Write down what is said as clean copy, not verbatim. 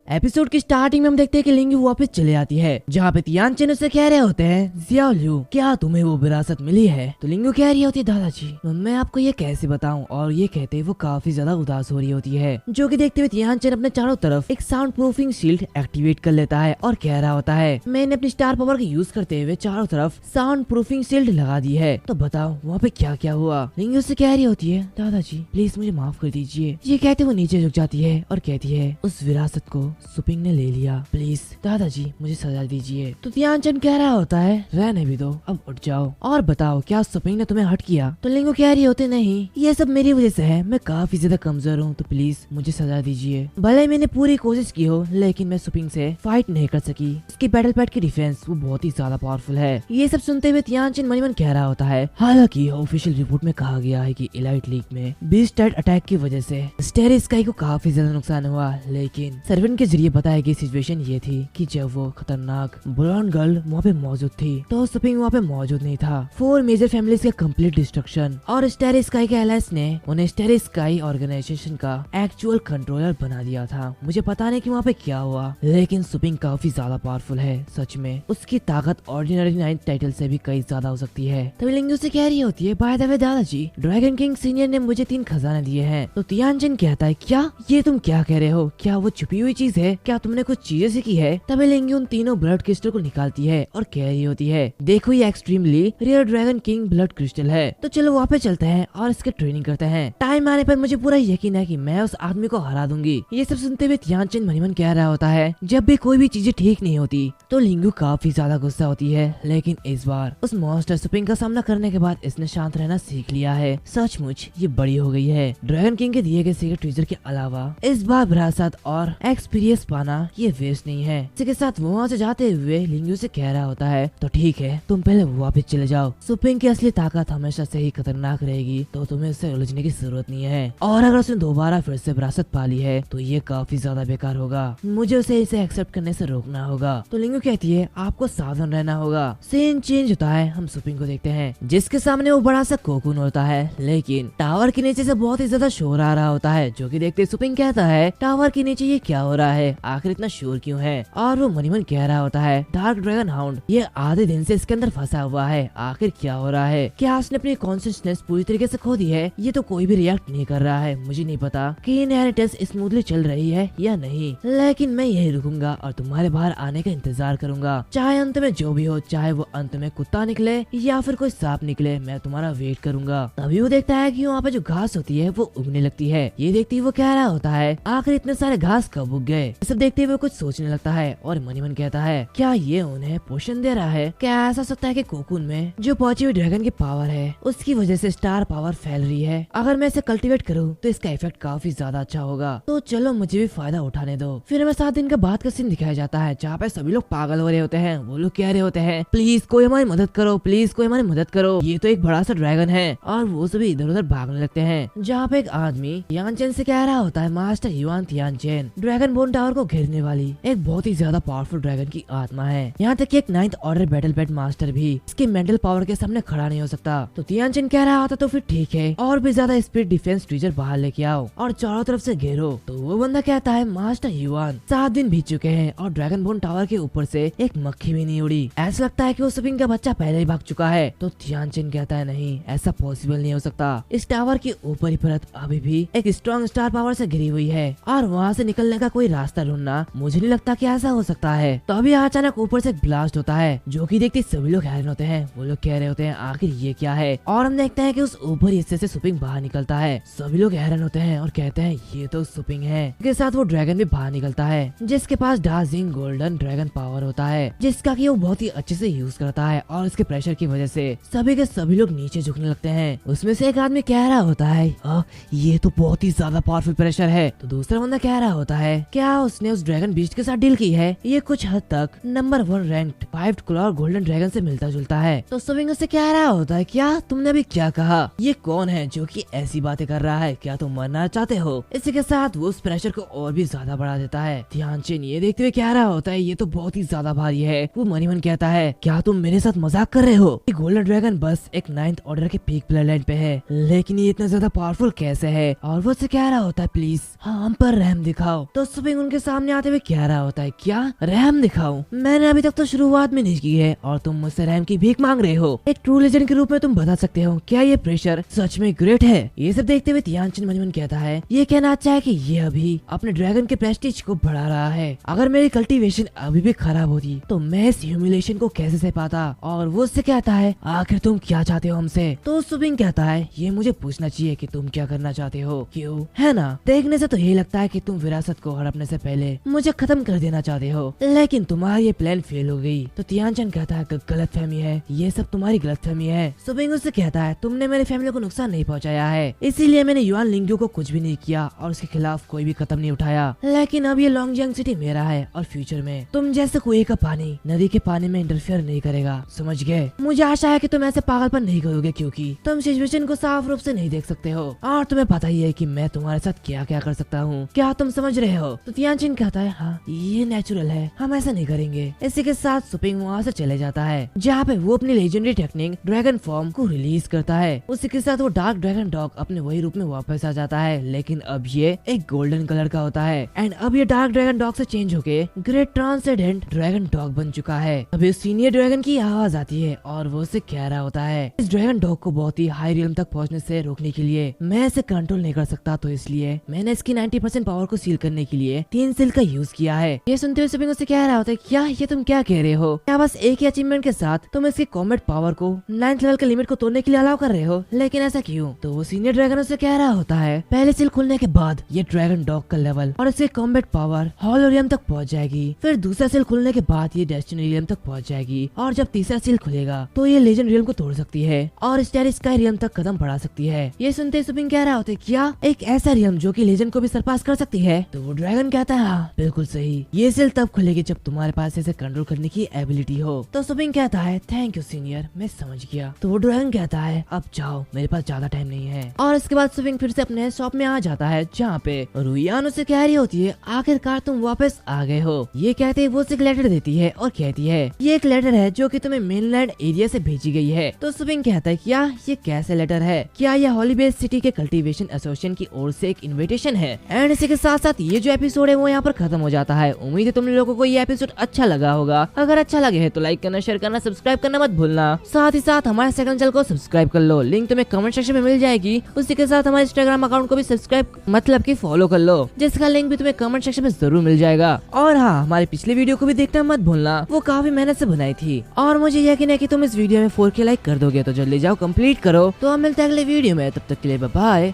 Episode की starting में हम देखते हैं कि लिंगू वापस चले आती है, जहाँ पे तियानचेन उससे कह रहे होते हैं, जियाओ लियू क्या तुम्हें वो विरासत मिली है? तो लिंगू कह रही होती है, दादाजी मैं आपको ये कैसे बताऊं? और ये कहते वो काफी ज्यादा उदास हो रही होती है, जो कि देखते हुए तियानचेन अपने चारों तरफ एक साउंड प्रूफिंग शील्ड एक्टिवेट कर लेता है और कह रहा होता है, मैंने अपनी स्टार पावर का यूज करते हुए चारों तरफ साउंड प्रूफिंग शील्ड लगा दी है, तो बताओ वहाँ पे क्या क्या हुआ? लिंगू उससे कह रही होती है, दादाजी प्लीज मुझे माफ कर दीजिए। ये कहते वो नीचे झुक जाती है और कहती है, उस विरासत को सुपिंग ने ले लिया, प्लीज दादाजी मुझे सजा दीजिए। तो तियानचेन कह रहा होता है, रहने भी दो, अब उठ जाओ और बताओ क्या सुपिंग ने तुम्हें हर्ट किया? तो लिंगू कह रही होते, नहीं ये सब मेरी वजह से है, मैं काफी ज्यादा कमजोर हूँ, तो प्लीज मुझे सजा दीजिए। भले मैंने पूरी कोशिश की हो, लेकिन मैं सुपिंग से फाइट नहीं कर सकी। उसकी बैटल पैड की डिफेंस वो बहुत ही ज्यादा पावरफुल है। ये सब सुनते हुए तियानचेन मन ही मन कह रहा होता है, हालांकि ऑफिशियल रिपोर्ट में कहा गया है कि एलाइट लीग में बीस्ट टाइड अटैक की वजह से स्टेरी स्काई को काफी ज्यादा नुकसान हुआ, लेकिन सर्वेंट के जरिए बताई गई सिचुएशन ये थी कि जब वो खतरनाक ब्लॉन्ड गर्ल वहाँ पे मौजूद थी, तो सुपिंग वहाँ पे मौजूद नहीं था। 4 मेजर फैमिलीज का कंप्लीट डिस्ट्रक्शन और स्टेरी स्काई के एलायंस ने उन्हें स्टेरी स्काई ऑर्गेनाइजेशन का एक्चुअल कंट्रोलर बना दिया था। मुझे पता नहीं कि वहाँ पे क्या हुआ, लेकिन सुपिंग काफी ज्यादा पावरफुल है। सच में उसकी ताकत ऑर्डिनरी 9th टाइटल से भी कई ज्यादा हो सकती है। तभी लिंगू से कह रही होती है, बाय द वे दादाजी ड्रैगन किंग सीनियर ने मुझे 3 खजाने दिए हैं। तो तियानचेन कहता है, क्या ये तुम क्या कह रहे हो? क्या वो छुपी हुई चीज है? क्या तुमने कुछ चीजें सीखी है? तभी लिंगू उन तीनों ब्लड क्रिस्टल को निकालती है और कह रही होती है, देखो ये extremely rare dragon king blood crystal है। तो चलो वहाँ पे चलते हैं और इसके ट्रेनिंग करते हैं। टाइम आने पर मुझे पूरा यकीन है कि मैं उस आदमी को हरा दूंगी। ये सब सुनते हुए तियानचेन मन ही मन कह रहा होता है, जब भी कोई भी चीजें ठीक नहीं होती तो लिंगू काफी ज्यादा गुस्सा होती है, लेकिन इस बार उस मॉन्स्टर सुपिंग का सामना करने के बाद इसने शांत रहना सीख लिया है। सचमुच ये बड़ी हो गई है। ड्रैगन किंग के दिए गए सीक्रेट ट्रेजर के अलावा इस बार विरासत और एक्सपीरियंस पाना ये वेस्ट नहीं है। इसी के साथ वो वहाँ से जाते हुए लिंगू से कह रहा होता है, तो ठीक है तुम पहले वापस चले जाओ। सुपिंग की असली ताकत हमेशा से ही खतरनाक रहेगी, तो तुम्हें उससे उलझने की जरूरत नहीं है। और अगर उसने दोबारा फिर से विरासत पाली है तो ये काफी ज्यादा बेकार होगा। मुझे उसे इसे एक्सेप्ट करने से रोकना होगा। तो लिंगू कहती है, आपको सावधान रहना होगा। सीन चेंज होता है, हम सुपिंग को देखते हैं जिसके सामने वो बड़ा सा कोकून होता है, लेकिन टावर के नीचे से बहुत ही ज्यादा शोर आ रहा होता है, जो कि देखते सुपिंग कहता है, टावर के नीचे ये क्या हो रहा है? आखिर इतना शोर क्यों है? और वो मनी मन कह रहा होता है, डार्क ड्रैगन हाउंड ये आधे दिन से इसके अंदर फंसा हुआ है, आखिर क्या हो रहा है? क्या उसने अपनी कॉन्शियसनेस पूरी तरीके से खो दी है? ये तो कोई भी रिएक्ट नहीं कर रहा है। मुझे नहीं पता कि इनहेरिटेंस स्मूथली चल रही है या नहीं, लेकिन मैं यही रुकूंगा और तुम्हारे बाहर आने का इंतजार करूंगा। चाहे अंत में जो भी हो, चाहे वो अंत में कुत्ता निकले या फिर कोई सांप निकले, मैं तुम्हारा वेट करूंगा। तभी वो देखता है कि वहाँ पे जो घास होती है वो उगने लगती है। ये देखती वो कह रहा होता है, आखिर इतने सारे घास कब उग गए? सब देखते हुए कुछ सोचने लगता है और मनी मन कहता है, क्या ये उन्हें पोषण दे रहा है? क्या ऐसा सकता है कि कोकून में जो पहुंची हुई ड्रैगन की पावर है उसकी वजह से स्टार पावर फैल रही है? अगर मैं इसे कल्टीवेट करूँ तो इसका इफेक्ट काफी ज्यादा अच्छा होगा। तो चलो मुझे भी फायदा उठाने दो। फिर हमें 7 दिन का बाद का सीन दिखाया जाता है, जहाँ पे सभी लोग पागल हो रहे होते हैं। वो लोग कह रहे होते हैं, प्लीज कोई हमारी मदद करो, प्लीज कोई हमारी मदद करो, ये तो एक बड़ा सा ड्रैगन है। और वो सभी इधर उधर भागने लगते हैं, जहाँ पे एक आदमी तियानचेन से कह रहा होता है, master Yuan Tianchen dragon bone tower को घेरने वाली एक बहुत ही ज्यादा पावरफुल ड्रैगन की आत्मा है। यहाँ तक कि एक 9th order battle pad master भी इसकी मेंटल पावर के सामने खड़ा नहीं हो सकता। तो तियानचेन कह रहा होता, तो फिर ठीक है, और भी ज्यादा स्पीड डिफेंस ट्रीजर बाहर लेके आओ और चारों तरफ से घेरो। तो वो बंदा कहता है, मास्टर युआन 7 दिन बीत चुके हैं और ड्रैगन बोन टावर के ऊपर से एक मक्खी भी नहीं उड़ी। ऐसा लगता है कि वो सुपिंग का बच्चा पहले ही भाग चुका है। तो तियानचेन कहता है, नहीं ऐसा पॉसिबल नहीं हो सकता। इस टावर की ऊपरी परत अभी भी एक स्ट्रॉन्ग स्टार पावर से घिरी हुई है और वहाँ से निकलने का कोई रास्ता ढूंढना मुझे नहीं लगता कि ऐसा हो सकता है। तो अभी अचानक ऊपर से एक ब्लास्ट होता है, जो कि देखते सभी लोग हैरान होते हैं। वो लोग कह रहे होते हैं, आखिर ये क्या है? और हम देखते हैं कि उस ऊपरी हिस्से से सुपिंग बाहर निकलता है। सभी लोग हैरान होते हैं और कहते हैं, ये तो सुपिंग है। के साथ वो ड्रैगन भी बाहर निकलता है, जिसके पास डार्जिंग गोल्डन ड्रैगन पावर होता है, जिसका कि वो बहुत ही अच्छे से यूज करता है। और इसके प्रेशर की वजह से सभी के सभी लोग नीचे झुकने लगते हैं। उसमें से एक आदमी कह रहा होता है, ये तो बहुत ही ज्यादा पावरफुल प्रेशर है। तो दूसरा बंदा कह रहा होता है, क्या उसने उस ड्रैगन बीस्ट के साथ डील की है? ये कुछ हद तक number 1 ranked 5 claw golden dragon से मिलता जुलता है। तो सुपिंग उससे कह रहा होता है, क्या तुमने अभी क्या कहा? ये कौन है जो कि ऐसी बातें कर रहा है? क्या तुम मरना चाहते हो? इसी के साथ वो उस प्रेशर को और भी ज्यादा बढ़ा देता है। ध्यानचंद ये देखते हुए कह रहा होता है ये तो बहुत ही ज्यादा भारी है। वो मन ही मन कहता है क्या तुम मेरे साथ मजाक कर रहे हो? गोल्डन ड्रैगन बस एक 9th ऑर्डर के पीक ब्लड लाइन पे है, लेकिन ये इतना ज्यादा पावरफुल कैसे है? और वो उससे कह रहा होता है प्लीज हाँ हम पर रहम दिखाओ। तो सुबिंग उनके सामने आते हुए कह रहा होता है क्या रहम दिखाऊं? मैंने अभी तक तो शुरुआत में नहीं की है और तुम मुझसे रहम की भीख मांग रहे हो। एक ट्रू लेजेंड के रूप में तुम बता सकते हो क्या ये प्रेशर सच में ग्रेट है? ये सब देखते हुए ध्यानचंद मन ही मन कहता है ये कहना अच्छा है कि ये अभी अपने ड्रैगन के प्रेस्टीज को बढ़ा रहा है। अगर मेरी कल्टीवेशन अभी भी खराब होती तो मैं इस ह्यूमिलेशन को कैसे सह पाता? और वो उससे कहता है आखिर तुम क्या चाहते हो हमसे? तो सुबिंग कहता है ये मुझे पूछना चाहिए कि तुम क्या करना चाहते हो, क्यों? है ना, देखने से तो ये लगता है कि तुम विरासत को हड़पने से पहले मुझे खत्म कर देना चाहते हो, लेकिन तुम्हारा ये प्लान फेल हो गई। तो ध्यानचंद कहता है गलतफहमी है, ये सब तुम्हारी गलतफहमी है। सुबिंग उससे कहता है तुमने मेरी फैमिली को नुकसान नहीं पहुंचाया है, इसीलिए मैंने युआन लिंग्यू को कुछ भी नहीं किया और उसके खिलाफ कोई भी कदम नहीं उठाया। लेकिन अब ये लॉन्गजियांग सिटी मेरा है और फ्यूचर में तुम जैसे कुएं का पानी नदी के पानी में इंटरफेयर नहीं करेगा, समझ गए? मुझे आशा है कि तुम ऐसे पागलपन नहीं करोगे क्योंकि तुम सिचुएशन को साफ रूप से नहीं देख सकते हो और तुम्हें पता ही है कि मैं तुम्हारे साथ क्या क्या कर सकता हूँ। क्या तुम समझ रहे हो? तो ध्यानचंद कहता है हाँ ये नेचुरल है, हम ऐसा नहीं करेंगे। इसी के साथ सुबिंग वहाँ से चले जाता है जहाँ पे वो अपनी लेजेंडरी टेक्निक ड्रैगन फॉर्म को रिलीज करता है। उसी के साथ वो डार्क ड्रैगन डॉग अपने वही रूप में वापस आ जाता है, लेकिन अब ये एक गोल्डन कलर का होता है एंड अब ये डार्क ड्रैगन डॉग से चेंज होके ग्रेट ट्रांसेंडेंट ड्रैगन डॉग बन चुका है। अभी सीनियर ड्रैगन की आवाज आती है और वो उसे कह रहा होता है इस ड्रैगन डॉग को बहुत ही हाई रियम तक पहुंचने से रोकने के लिए मैं इसे कंट्रोल नहीं कर सकता, तो इसलिए मैंने इसकी 90% पावर को सील करने के लिए 3 सील का यूज किया है। ये सुनते हुए सुबिंग उसे कह रहा होता है क्या ये तुम क्या कह रहे हो? क्या बस एक ही अचीवमेंट के साथ तुम इसकी कॉम्बैट पावर को 9th लेवल के लिमिट को तोड़ने के लिए अलाउ कर रहे हो? लेकिन ऐसा क्यों? तो वो सीनियर ड्रैगन उसे कह रहा होता है पहले सील खुलने के बाद ये ड्रैगन डॉग का लेवल और इसकी कॉम्बैट पावर हॉलोरियम तक पहुंच जाएगी, फिर दूसरा सील खुलने के बाद ये डेस्टिनी रियम तक पहुंच जाएगी और जब तीसरा सील खुलेगा तो ये लेजेंड रियम को तोड़ सकती है और स्टार स्काई रियम तक कदम बढ़ा सकती है। ये सुनते सुबिंग कह रहा होता है क्या एक ऐसा रियम जो कि लेजेंड को भी सरपास कर सकती है? तो वो ड्रैगन कहता है हाँ बिल्कुल सही, ये सील तब खुलेगी जब तुम्हारे पास इसे कंट्रोल करने की एबिलिटी हो। तो सुबिंग कहता है थैंक यू सीनियर, मैं समझ गया। तो वो ड्रैगन कहता है अब जाओ, मेरे पास ज्यादा टाइम नहीं है। और इसके बाद सुबिंग फिर से अपने शॉप में आ जाता है जहाँ पे रुयान उसे कह रही होती है आखिरकार तुम वापस आ गए हो। ये कहते ही वो उसे एक लेटर देती है और कहती है ये एक लेटर है जो कि तुम्हें मेनलैंड एरिया से भेजी गई है। तो सुबिंग कहता है क्या ये कैसे लेटर है? क्या यह हॉलीबेस सिटी के कल्टीवेशन एसोसिएशन की ओर से एक इनविटेशन है? एंड इसी के साथ साथ ये जो एपिसोड है वो यहाँ पर खत्म हो जाता है। उम्मीद है तुम लोगों को ये एपिसोड अच्छा लगा होगा। अगर अच्छा लगे है तो लाइक करना, शेयर करना, सब्सक्राइब करना मत भूलना। साथ ही साथ हमारे सेकंड चैनल को सब्सक्राइब कर लो, लिंक तुम्हें कमेंट सेक्शन में मिल जाएगी। उसी के साथ हमारे इंस्टाग्राम अकाउंट को भी सब्सक्राइब मतलब की फॉलो कर लो, जिसका लिंक भी तुम्हें कमेंट सेक्शन में जरूर मिल जाएगा। और हाँ हमारी पिछली वीडियो को भी देखना मत भूलना, वो काफी मेहनत से बनाई थी और मुझे यकीन है कि तुम इस वीडियो में 4K लाइक कर दोगे, तो जल्दी जाओ कंप्लीट करो। तो हम मिलते हैं अगले वीडियो में, तब तक के लिए बाय बाय।